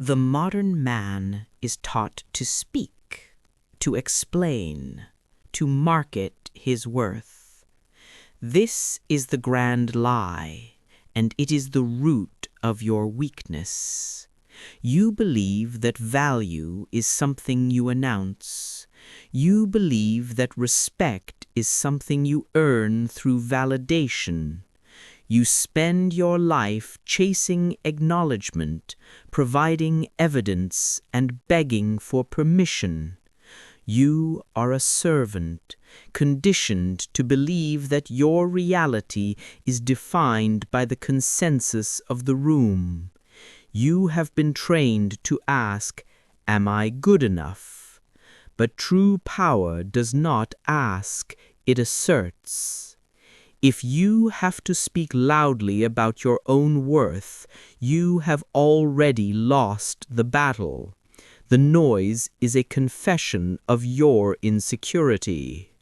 The modern man is taught to speak, to explain, to market his worth. This is the grand lie, and it is the root of your weakness. You believe that value is something you announce. You believe that respect is something you earn through validation. You spend your life chasing acknowledgement, providing evidence, and begging for permission. You are a servant, conditioned to believe that your reality is defined by the consensus of the room. You have been trained to ask, "Am I good enough?" But true power does not ask, it asserts. If you have to speak loudly about your own worth, you have already lost the battle. The noise is a confession of your insecurity.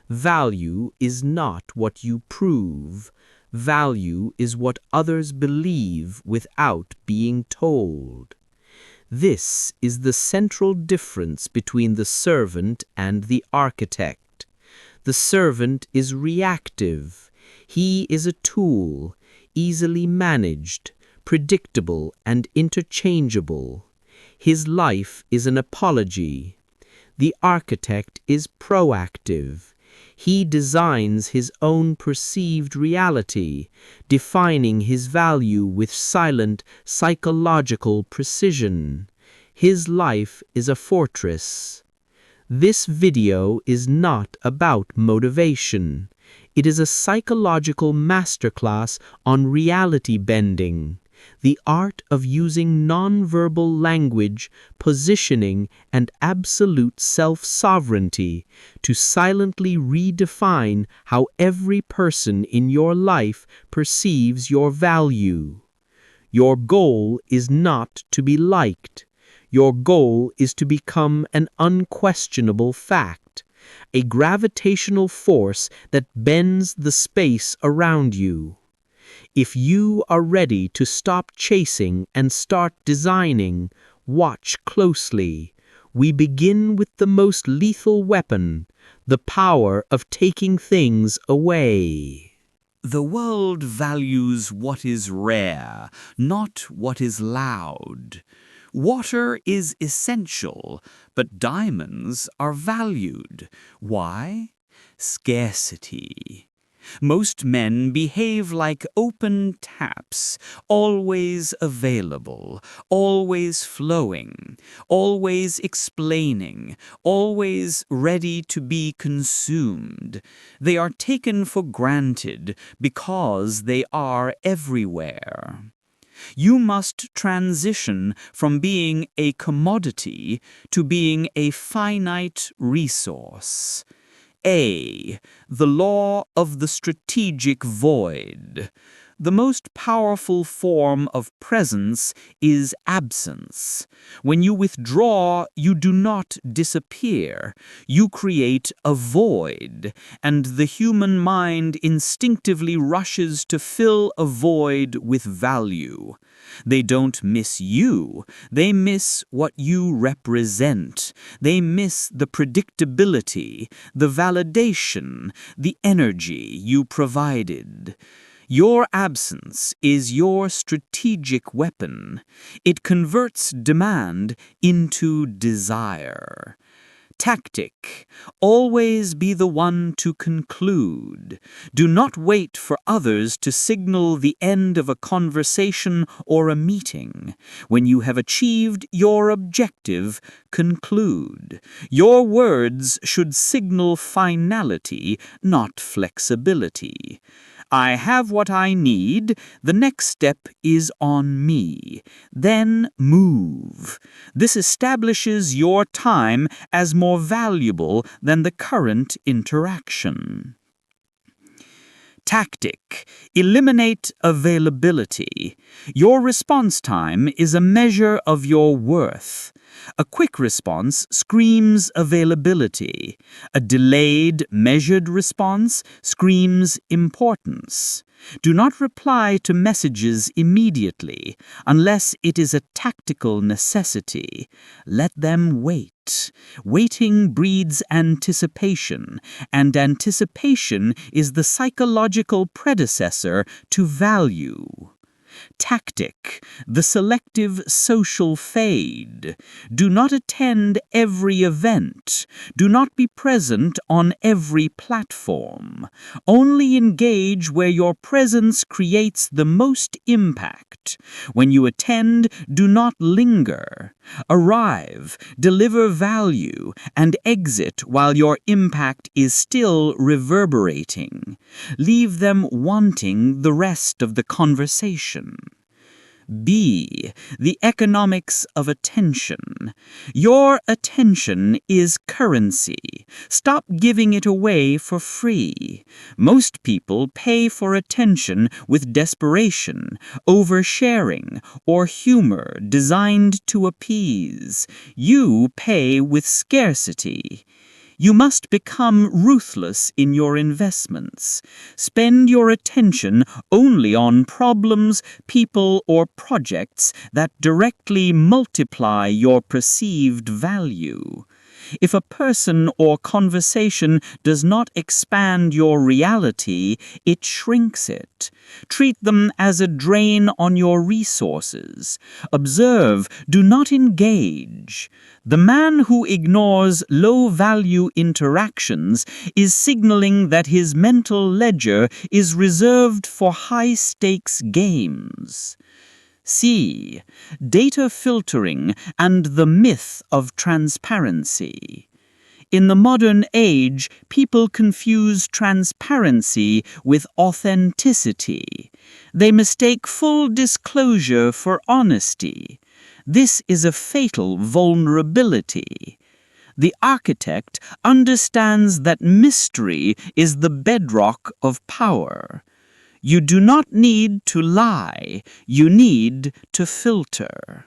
Value is not what you prove. Value is what others believe without being told. This is the central difference between the servant and the architect. The servant is reactive. He is a tool, easily managed, predictable and interchangeable. His life is an apology. The architect is proactive. He designs his own perceived reality, defining his value with silent psychological precision. His life is a fortress. This video is not about motivation. It is a psychological masterclass on reality bending, the art of using nonverbal language, positioning, and absolute self-sovereignty to silently redefine how every person in your life perceives your value. Your goal is not to be liked. Your goal is to become an unquestionable fact, a gravitational force that bends the space around you. If you are ready to stop chasing and start designing, watch closely. We begin with the most lethal weapon, the power of taking things away. The world values what is rare, not what is loud. Water is essential, but diamonds are valued. Why? Scarcity. Most men behave like open taps, always available, always flowing, always explaining, always ready to be consumed. They are taken for granted because they are everywhere. You must transition from being a commodity to being a finite resource. A. The law of the strategic void. The most powerful form of presence is absence. When you withdraw, you do not disappear. You create a void, and the human mind instinctively rushes to fill a void with value. They don't miss you. They miss what you represent. They miss the predictability, the validation, the energy you provided. Your absence is your strategic weapon. It converts demand into desire. Tactic. Always be the one to conclude. Do not wait for others to signal the end of a conversation or a meeting. When you have achieved your objective, conclude. Your words should signal finality, not flexibility. I have what I need. The next step is on me. Then move. This establishes your time as more valuable than the current interaction. Tactic. Eliminate availability. Your response time is a measure of your worth. A quick response screams availability. A delayed, measured response screams importance. Do not reply to messages immediately unless it is a tactical necessity. Let them wait. Waiting breeds anticipation, and anticipation is the psychological predecessor to value. Tactic, the selective social fade. Do not attend every event. Do not be present on every platform. Only engage where your presence creates the most impact. When you attend, do not linger. Arrive, deliver value, and exit while your impact is still reverberating. Leave them wanting the rest of the conversation. B. The economics of attention. Your attention is currency. Stop giving it away for free. Most people pay for attention with desperation, oversharing, or humor designed to appease. You pay with scarcity. You must become ruthless in your investments. Spend your attention only on problems, people, or projects that directly multiply your perceived value. If a person or conversation does not expand your reality, it shrinks it. Treat them as a drain on your resources. Observe, do not engage. The man who ignores low-value interactions is signaling that his mental ledger is reserved for high-stakes games. C. Data filtering and the myth of transparency. In the modern age, people confuse transparency with authenticity. They mistake full disclosure for honesty. This is a fatal vulnerability. The architect understands that mystery is the bedrock of power. You do not need to lie, you need to filter.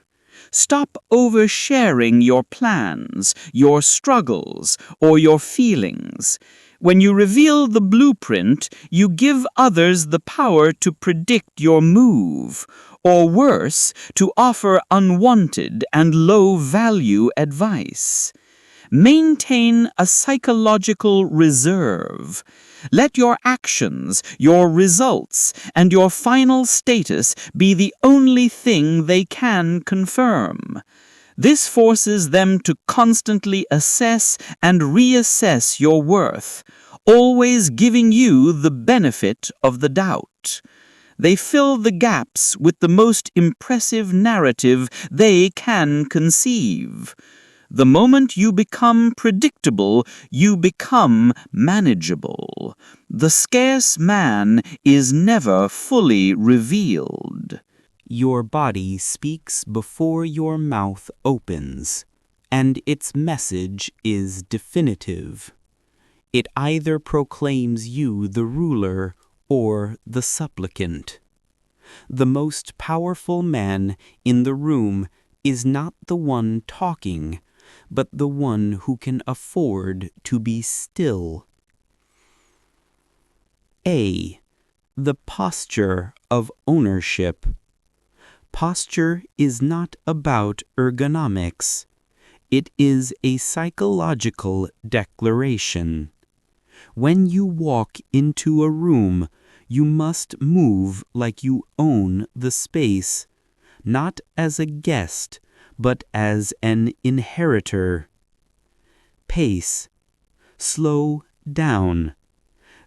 Stop oversharing your plans, your struggles, or your feelings. When you reveal the blueprint, you give others the power to predict your move, or worse, to offer unwanted and low-value advice. Maintain a psychological reserve. Let your actions, your results, and your final status be the only thing they can confirm. This forces them to constantly assess and reassess your worth, always giving you the benefit of the doubt. They fill the gaps with the most impressive narrative they can conceive. The moment you become predictable, you become manageable. The scarce man is never fully revealed. Your body speaks before your mouth opens, and its message is definitive. It either proclaims you the ruler or the supplicant. The most powerful man in the room is not the one talking, but the one who can afford to be still. A. The posture of ownership. Posture is not about ergonomics. It is a psychological declaration. When you walk into a room, you must move like you own the space, not as a guest, but as an inheritor. Pace. Slow down.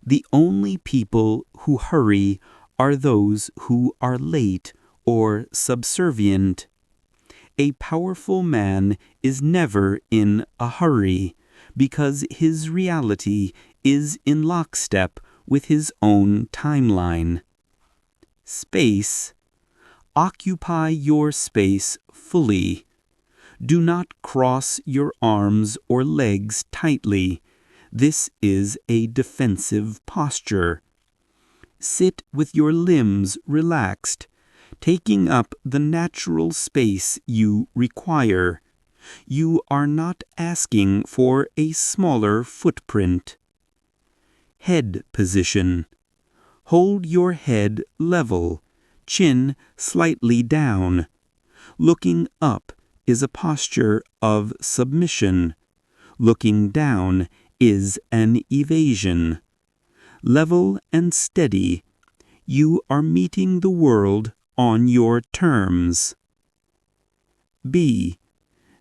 The only people who hurry are those who are late or subservient. A powerful man is never in a hurry because his reality is in lockstep with his own timeline. Space. Occupy your space fully. Do not cross your arms or legs tightly. This is a defensive posture. Sit with your limbs relaxed, taking up the natural space you require. You are not asking for a smaller footprint. Head position. Hold your head level, chin slightly down. Looking up is a posture of submission. Looking down is an evasion. Level and steady. You are meeting the world on your terms. B.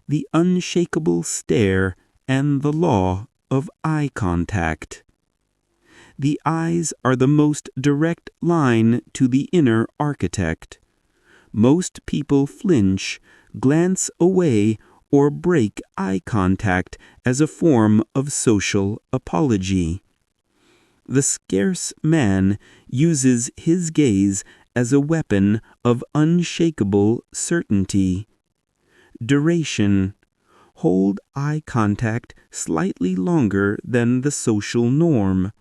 The unshakable stare and the law of eye contact. The eyes are the most direct line to the inner architect. Most people flinch, glance away, or break eye contact as a form of social apology. The scarce man uses his gaze as a weapon of unshakable certainty. Duration. Hold eye contact slightly longer than the social norm.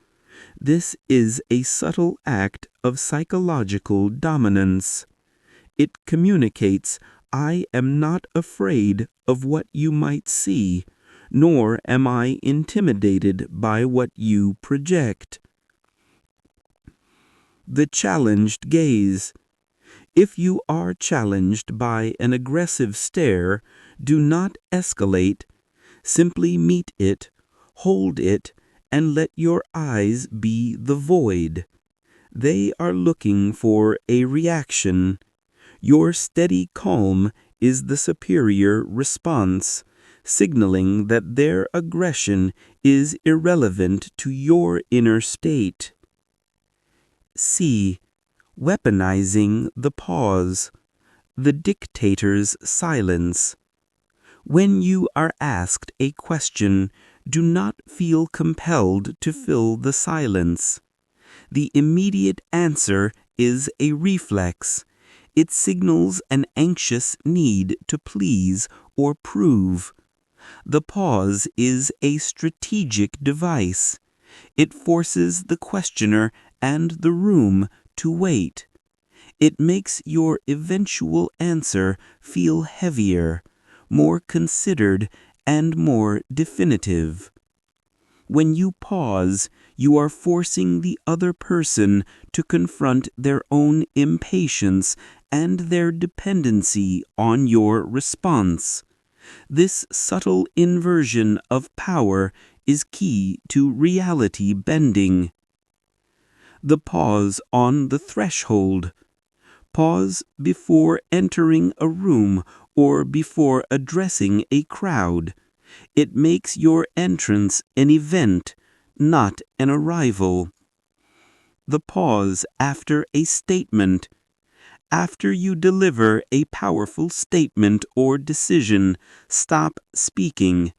This is a subtle act of psychological dominance. It communicates, I am not afraid of what you might see, nor am I intimidated by what you project. The challenged gaze. If you are challenged by an aggressive stare, do not escalate. Simply meet it, hold it, and let your eyes be the void. They are looking for a reaction. Your steady calm is the superior response, signaling that their aggression is irrelevant to your inner state. C. Weaponizing the pause, the dictator's silence. When you are asked a question, do not feel compelled to fill the silence. The immediate answer is a reflex. It signals an anxious need to please or prove. The pause is a strategic device. It forces the questioner and the room to wait. It makes your eventual answer feel heavier, more considered, and more definitive. When you pause, you are forcing the other person to confront their own impatience and their dependency on your response. This subtle inversion of power is key to reality bending. The pause on the threshold. Pause before entering a room or before addressing a crowd. It makes your entrance an event, not an arrival. The pause after a statement. After you deliver a powerful statement or decision, stop speaking.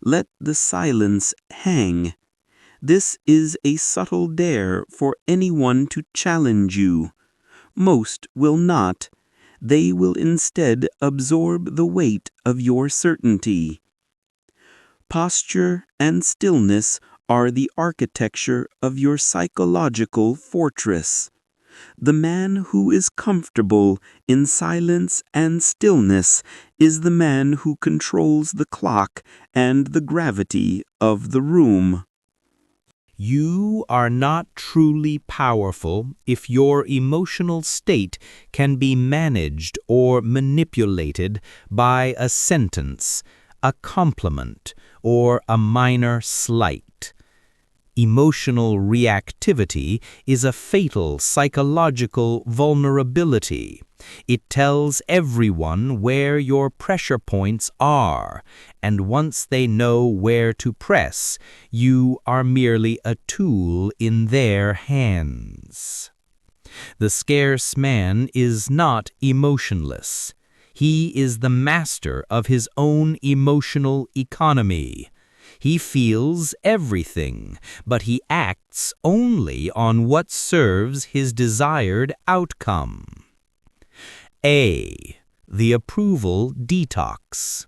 Let the silence hang. This is a subtle dare for anyone to challenge you. Most will not. They will instead absorb the weight of your certainty. Posture and stillness are the architecture of your psychological fortress. The man who is comfortable in silence and stillness is the man who controls the clock and the gravity of the room. You are not truly powerful if your emotional state can be managed or manipulated by a sentence, a compliment, or a minor slight. Emotional reactivity is a fatal psychological vulnerability. It tells everyone where your pressure points are, and once they know where to press, you are merely a tool in their hands. The scarce man is not emotionless. He is the master of his own emotional economy. He feels everything, but he acts only on what serves his desired outcome. A. The approval detox.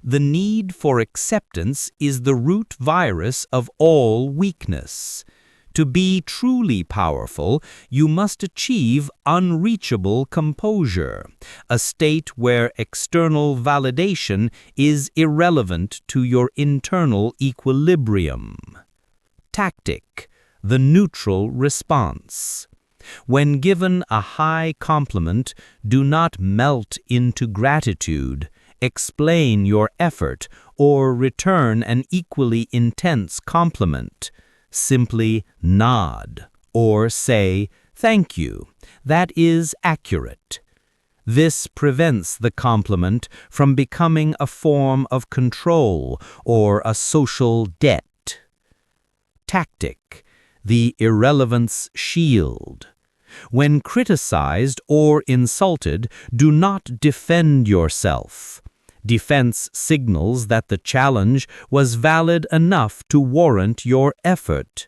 The need for acceptance is the root virus of all weakness. To be truly powerful, you must achieve unreachable composure, a state where external validation is irrelevant to your internal equilibrium. Tactic, the neutral response. When given a high compliment, do not melt into gratitude, explain your effort, or return an equally intense compliment. Simply nod or say, "Thank you." That is accurate. This prevents the compliment from becoming a form of control or a social debt. Tactic, the irrelevance shield. When criticized or insulted, do not defend yourself. Defense signals that the challenge was valid enough to warrant your effort.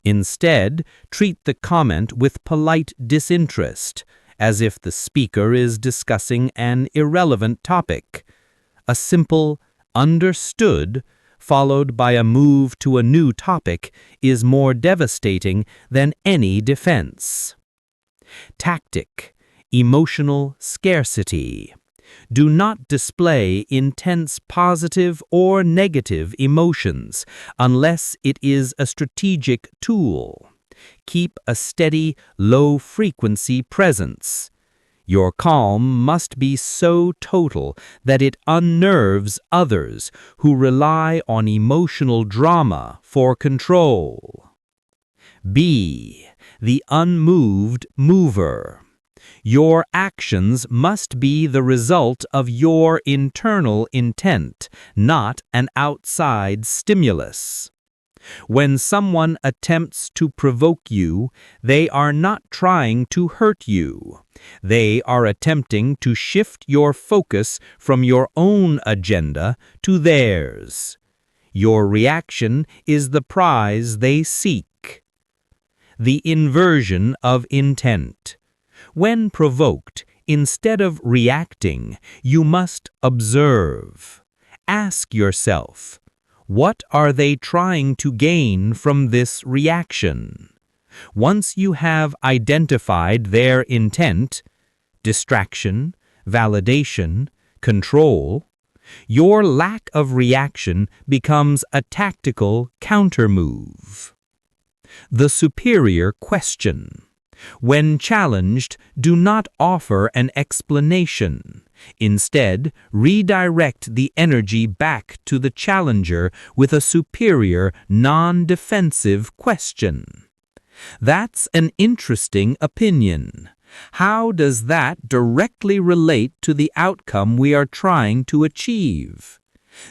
Instead, treat the comment with polite disinterest, as if the speaker is discussing an irrelevant topic. A simple "understood" followed by a move to a new topic is more devastating than any defense. Tactic, emotional scarcity. Do not display intense positive or negative emotions unless it is a strategic tool. Keep a steady, low-frequency presence. Your calm must be so total that it unnerves others who rely on emotional drama for control. B. The unmoved mover. Your actions must be the result of your internal intent, not an outside stimulus. When someone attempts to provoke you, they are not trying to hurt you. They are attempting to shift your focus from your own agenda to theirs. Your reaction is the prize they seek. The inversion of intent. When provoked, instead of reacting, you must observe. Ask yourself, what are they trying to gain from this reaction? Once you have identified their intent, distraction, validation, control, your lack of reaction becomes a tactical countermove. The superior question. When challenged, do not offer an explanation. Instead, redirect the energy back to the challenger with a superior, non-defensive question. That's an interesting opinion. How does that directly relate to the outcome we are trying to achieve?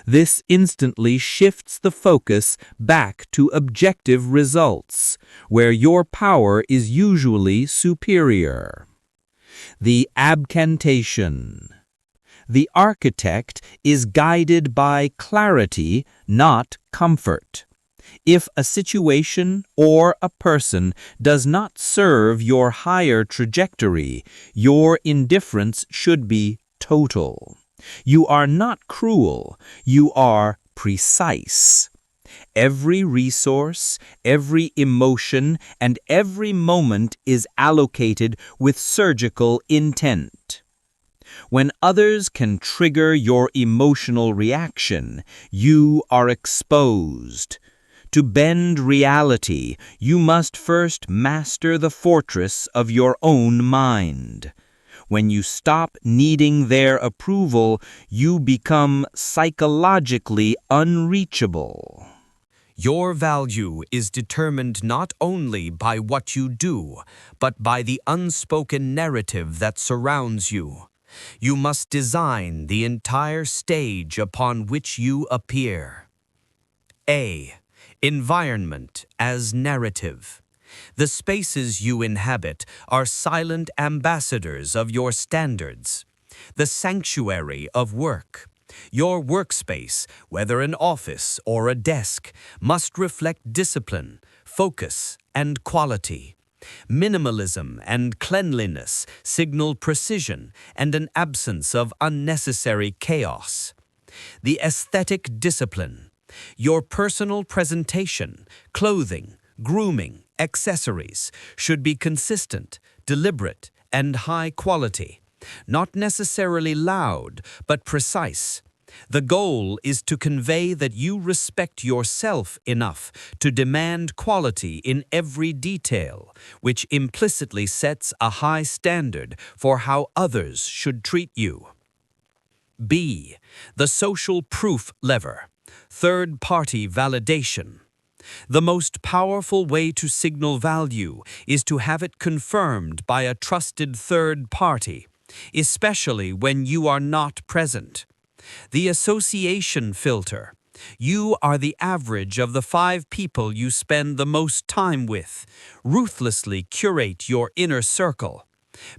This instantly shifts the focus back to objective results, where your power is usually superior. The abcantation. The architect is guided by clarity, not comfort. If a situation or a person does not serve your higher trajectory, your indifference should be total. You are not cruel, you are precise. Every resource, every emotion, and every moment is allocated with surgical intent. When others can trigger your emotional reaction, you are exposed. To bend reality, you must first master the fortress of your own mind. When you stop needing their approval, you become psychologically unreachable. Your value is determined not only by what you do, but by the unspoken narrative that surrounds you. You must design the entire stage upon which you appear. A. Environment as narrative. The spaces you inhabit are silent ambassadors of your standards. The sanctuary of work. Your workspace, whether an office or a desk, must reflect discipline, focus, and quality. Minimalism and cleanliness signal precision and an absence of unnecessary chaos. The aesthetic discipline. Your personal presentation, clothing, grooming, accessories should be consistent, deliberate, and high quality. Not necessarily loud, but precise. The goal is to convey that you respect yourself enough to demand quality in every detail, which implicitly sets a high standard for how others should treat you. B. The social proof lever. Third-party validation. The most powerful way to signal value is to have it confirmed by a trusted third party, especially when you are not present. The association filter. You are the average of the 5 people you spend the most time with. Ruthlessly curate your inner circle.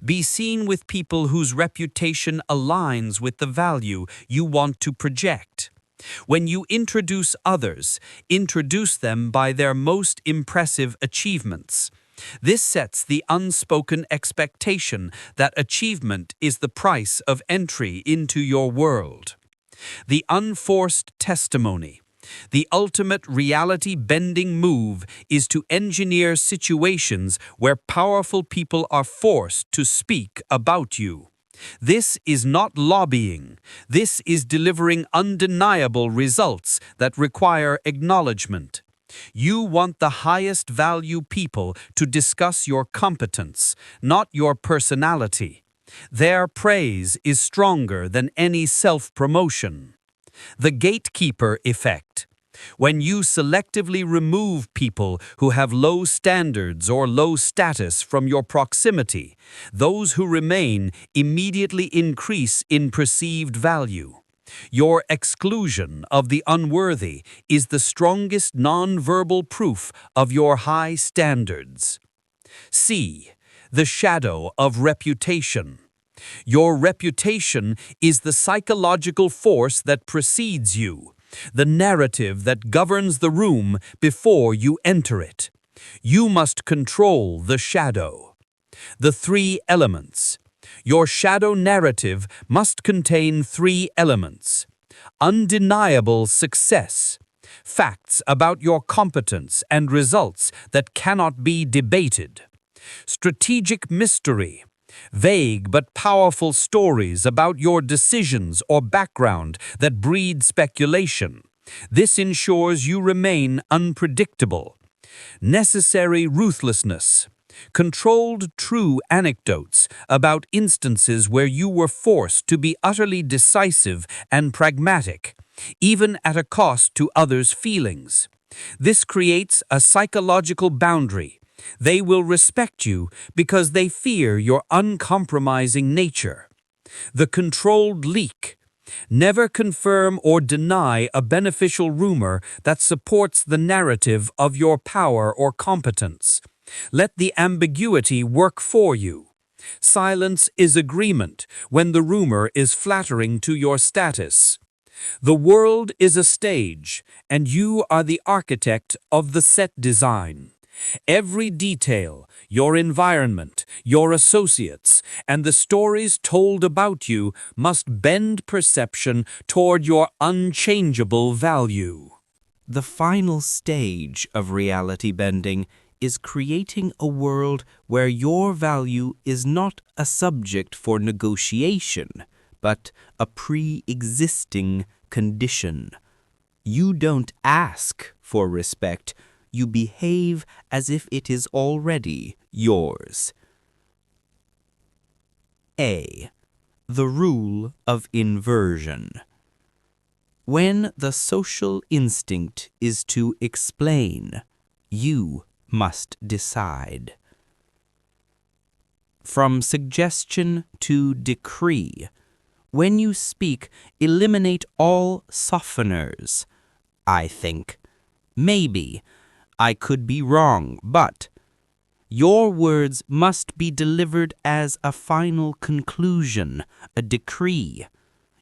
Be seen with people whose reputation aligns with the value you want to project. When you introduce others, introduce them by their most impressive achievements. This sets the unspoken expectation that achievement is the price of entry into your world. The unforced testimony. The ultimate reality-bending move is to engineer situations where powerful people are forced to speak about you. This is not lobbying. This is delivering undeniable results that require acknowledgement. You want the highest value people to discuss your competence, not your personality. Their praise is stronger than any self-promotion. The gatekeeper effect. When you selectively remove people who have low standards or low status from your proximity, those who remain immediately increase in perceived value. Your exclusion of the unworthy is the strongest non-verbal proof of your high standards. C. The shadow of reputation. Your reputation is the psychological force that precedes you, the narrative that governs the room before you enter it. You must control the shadow. The 3 elements. Your shadow narrative must contain 3 elements. Undeniable success. Facts about your competence and results that cannot be debated. Strategic mystery. Vague but powerful stories about your decisions or background that breed speculation. This ensures you remain unpredictable. Necessary ruthlessness. Controlled true anecdotes about instances where you were forced to be utterly decisive and pragmatic, even at a cost to others' feelings. This creates a psychological boundary. They will respect you because they fear your uncompromising nature. The controlled leak. Never confirm or deny a beneficial rumor that supports the narrative of your power or competence. Let the ambiguity work for you. Silence is agreement when the rumor is flattering to your status. The world is a stage, and you are the architect of the set design. Every detail, your environment, your associates, and the stories told about you must bend perception toward your unchangeable value. The final stage of reality bending is creating a world where your value is not a subject for negotiation, but a pre-existing condition. You don't ask for respect, you behave as if it is already yours. A. The rule of inversion. When the social instinct is to explain, you must decide. From suggestion to decree. When you speak, eliminate all softeners. I think. Maybe. I could be wrong, but your words must be delivered as a final conclusion, a decree.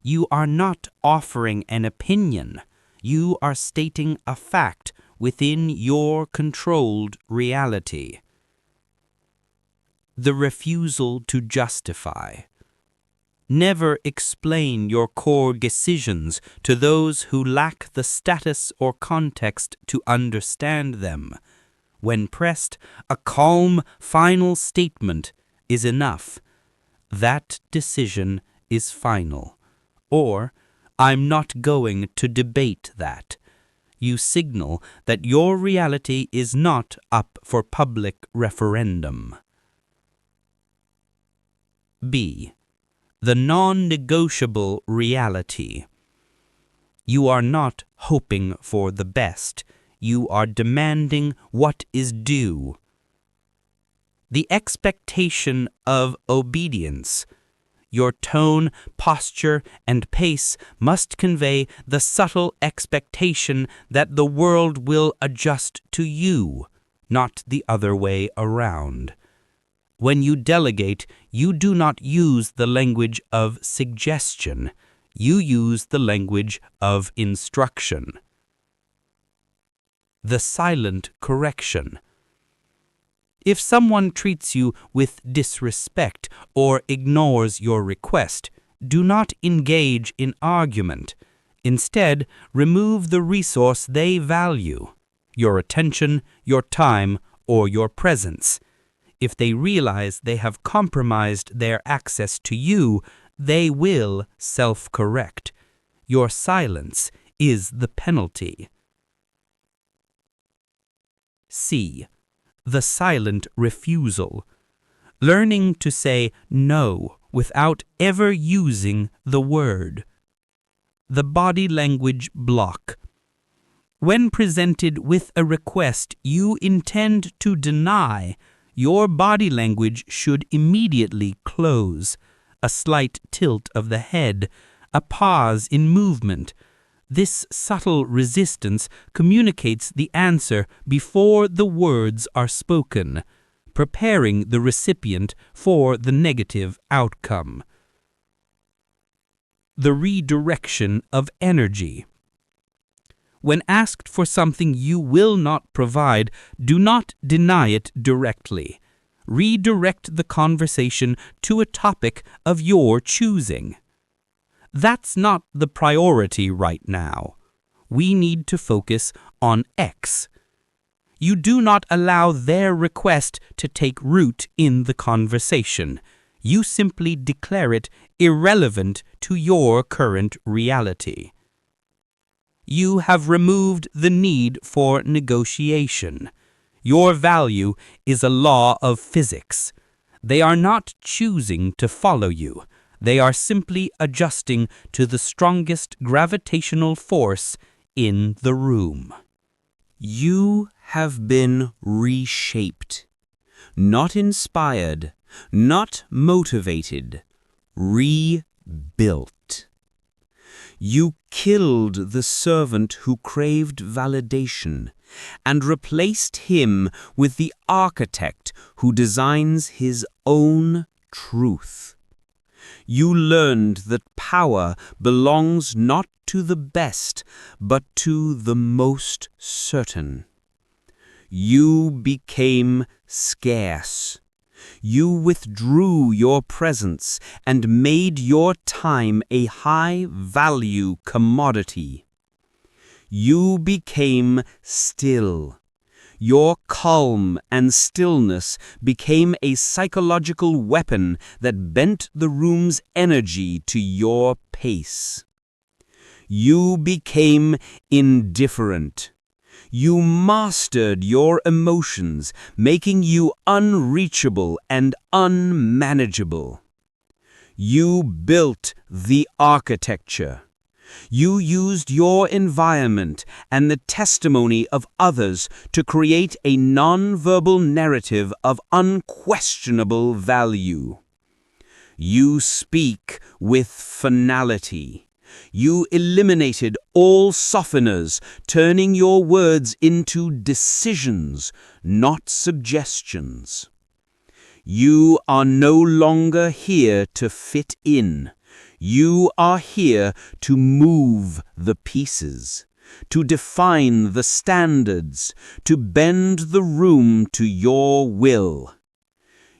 You are not offering an opinion. You are stating a fact within your controlled reality. The refusal to justify. Never explain your core decisions to those who lack the status or context to understand them. When pressed, a calm, final statement is enough. That decision is final. Or, I'm not going to debate that. You signal that your reality is not up for public referendum. B. The non-negotiable reality. You are not hoping for the best. You are demanding what is due. The expectation of obedience. Your tone, posture, and pace must convey the subtle expectation that the world will adjust to you, not the other way around. When you delegate, you do not use the language of suggestion. You use the language of instruction. The silent correction. If someone treats you with disrespect or ignores your request, do not engage in argument. Instead, remove the resource they value, your attention, your time, or your presence. If they realize they have compromised their access to you, they will self-correct. Your silence is the penalty. C. The silent refusal. Learning to say no without ever using the word. The body language block. When presented with a request you intend to deny, your body language should immediately close. A slight tilt of the head, a pause in movement. This subtle resistance communicates the answer before the words are spoken, preparing the recipient for the negative outcome. The redirection of energy. When asked for something you will not provide, do not deny it directly. Redirect the conversation to a topic of your choosing. That's not the priority right now. We need to focus on X. You do not allow their request to take root in the conversation. You simply declare it irrelevant to your current reality. You have removed the need for negotiation. Your value is a law of physics. They are not choosing to follow you. They are simply adjusting to the strongest gravitational force in the room. You have been reshaped, not inspired, not motivated, rebuilt. You killed the servant who craved validation and replaced him with the architect who designs his own truth. You learned that power belongs not to the best, but to the most certain. You became scarce. You withdrew your presence and made your time a high-value commodity. You became still. Your calm and stillness became a psychological weapon that bent the room's energy to your pace. You became indifferent. You mastered your emotions, making you unreachable and unmanageable. You built the architecture. You used your environment and the testimony of others to create a non-verbal narrative of unquestionable value. You speak with finality. You eliminated all softeners, turning your words into decisions, not suggestions. You are no longer here to fit in. You are here to move the pieces, to define the standards, to bend the room to your will.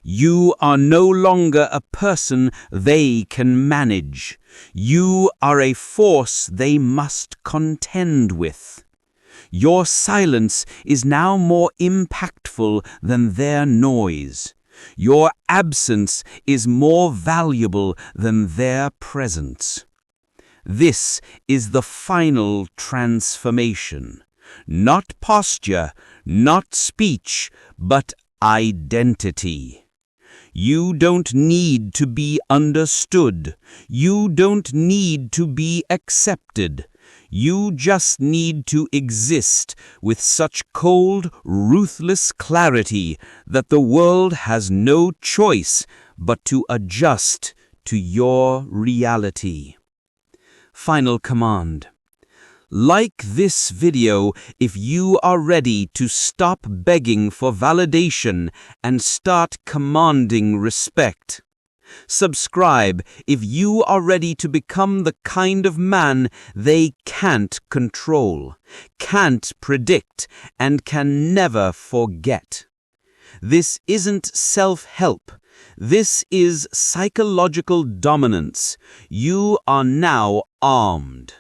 You are no longer a person they can manage. You are a force they must contend with. Your silence is now more impactful than their noise. Your absence is more valuable than their presence. This is the final transformation. Not posture, not speech, but identity. You don't need to be understood. You don't need to be accepted. You just need to exist with such cold, ruthless clarity that the world has no choice but to adjust to your reality. Final command. Like this video if you are ready to stop begging for validation and start commanding respect. Subscribe if you are ready to become the kind of man they can't control, can't predict, and can never forget. This isn't self-help. This is psychological dominance. You are now armed.